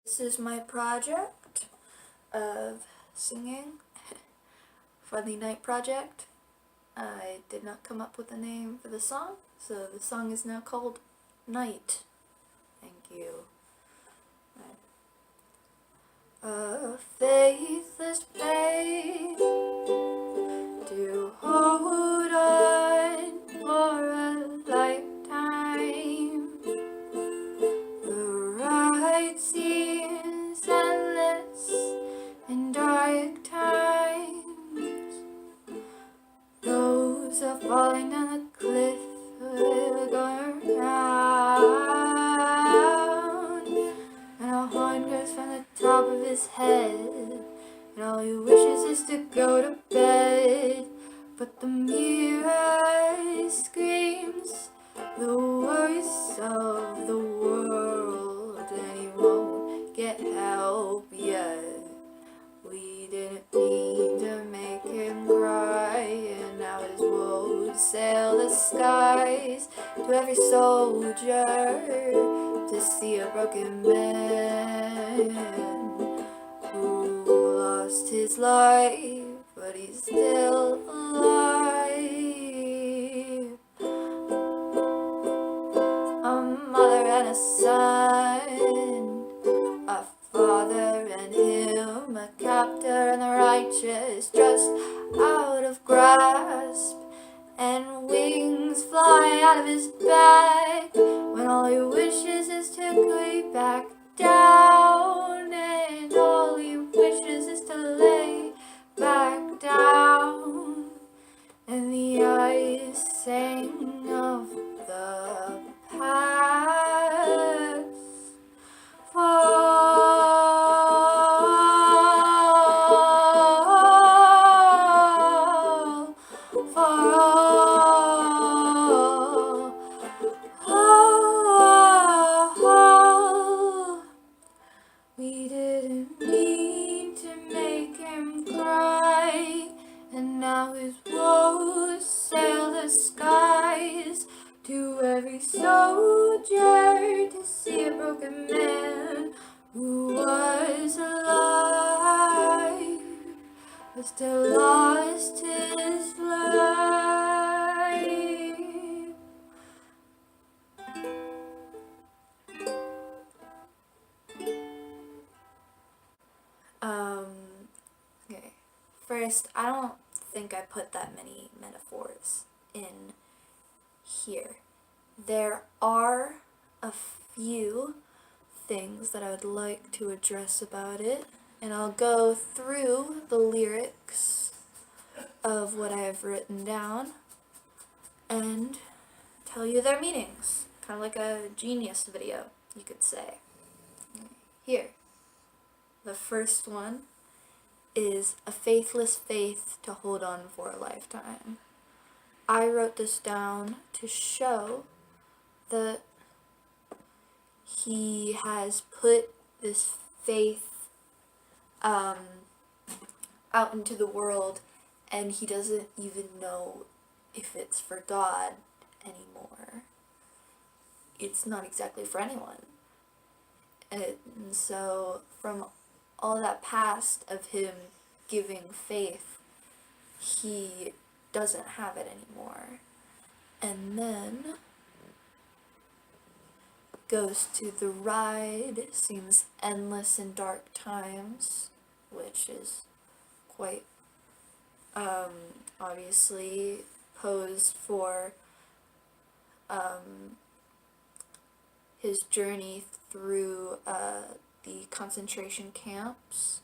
This is my project of singing for the night project. I did not come up with a name for the song, so the song is now called Night. Thank you. A faithless faith to hold on for a lifetime. The ride seems endless in dark times. Those are falling down the cliff, we're going around. And a horn goes from the top of his head, and all he wishes is to go to bed. But the mirror screams the worries of the world, and he won't get help yet. We didn't mean to make him cry, and now his woes sail the skies. To every soldier to see a broken man who lost his life, but he's still alive. A mother and a son, a father and him, a captor and the righteous, just out of grasp, and wings fly out of his back when all he wishes is to go back down, and all he wishes is to lay back down. And the eyes sang of the past fall, fall, fall. We didn't mean to make him cry, and now his woes sail the skies. To every soldier to see a broken man who was alive, but still lost his life. Okay. First, I don't think I put that many metaphors in here. There are a few things that I would like to address about it, and I'll go through the lyrics of what I have written down and tell you their meanings. Kind of like a Genius video, you could say. Here, the first one is a faithless faith to hold on for a lifetime. I wrote this down to show that he has put this faith out into the world, and he doesn't even know if it's for God anymore. It's not exactly for anyone. And so from all that past of him giving faith, he doesn't have it anymore. And then goes to the ride seems endless in dark times, which is quite obviously posed for his journey through the concentration camps.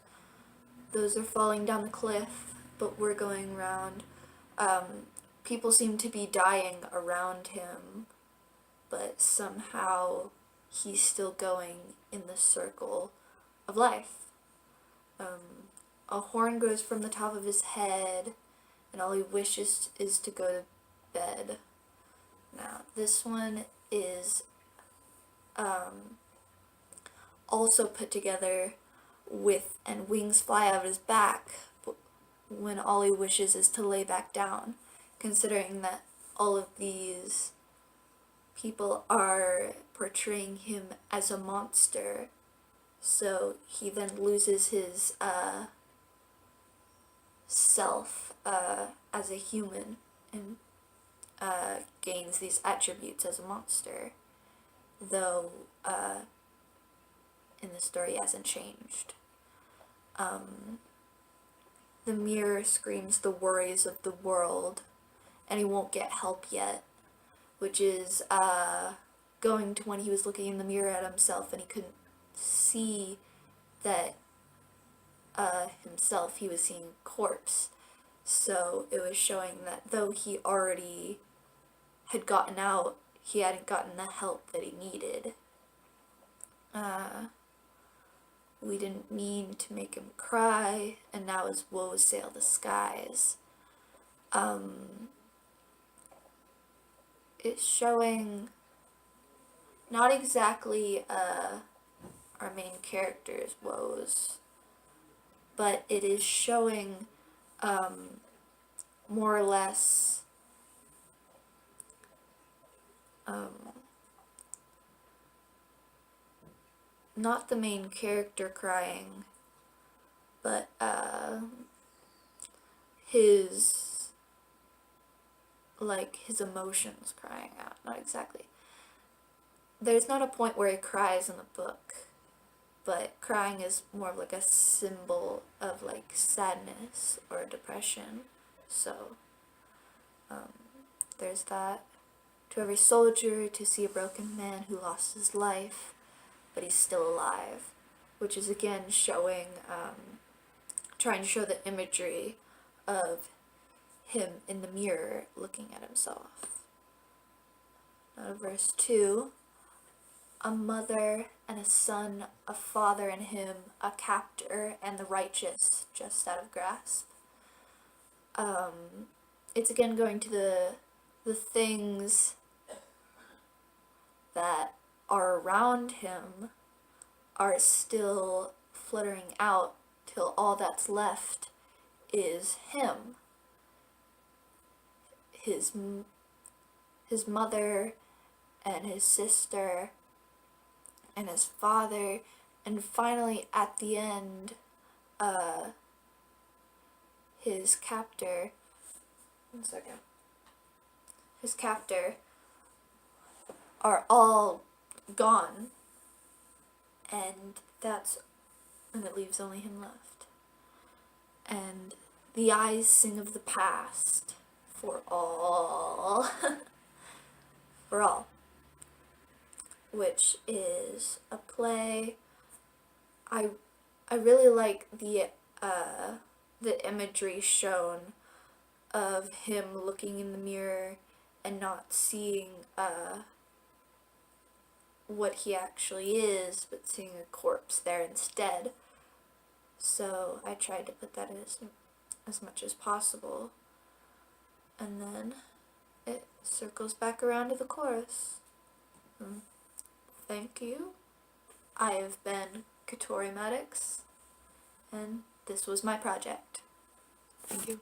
Those are falling down the cliff, but we're going around. People seem to be dying around him, but somehow he's still going in the circle of life. A horn goes from the top of his head, and all he wishes is to go to bed. Now, this one is also put together with "and wings fly out of his back" when all he wishes is to lay back down, considering that all of these people are portraying him as a monster So he then loses his self as a human and gains these attributes as a monster, though in the story he hasn't changed. The mirror screams the worries of the world, and he won't get help yet, which is going to when he was looking in the mirror at himself and he couldn't see that himself, he was seeing a corpse. So it was showing that though he already had gotten out, he hadn't gotten the help that he needed. We didn't mean to make him cry, and now his woes sail the skies. It's showing not exactly our main character's woes, but it is showing more or less not the main character crying, but his emotions crying out. Not exactly. There's not a point where he cries in the book, but crying is more of like a symbol of like sadness or depression. So there's that. To every soldier to see a broken man who lost his life, but he's still alive, which is again showing, trying to show the imagery of him in the mirror looking at himself. Now verse 2, a mother and a son, a father and him, a captor and the righteous just out of grasp. It's again going to the things that are around him are still fluttering out till all that's left is him, his mother and his sister and his father, and finally at the end his captor, his captor are all gone, and it leaves only him left. And the eyes sing of the past for all, for all, which is a play. I really like the imagery shown of him looking in the mirror and not seeing what he actually is, but seeing a corpse there instead. So I tried to put that as much as possible. And then it circles back around to the chorus. Thank you. I have been Katori Maddox, and this was my project. Thank you.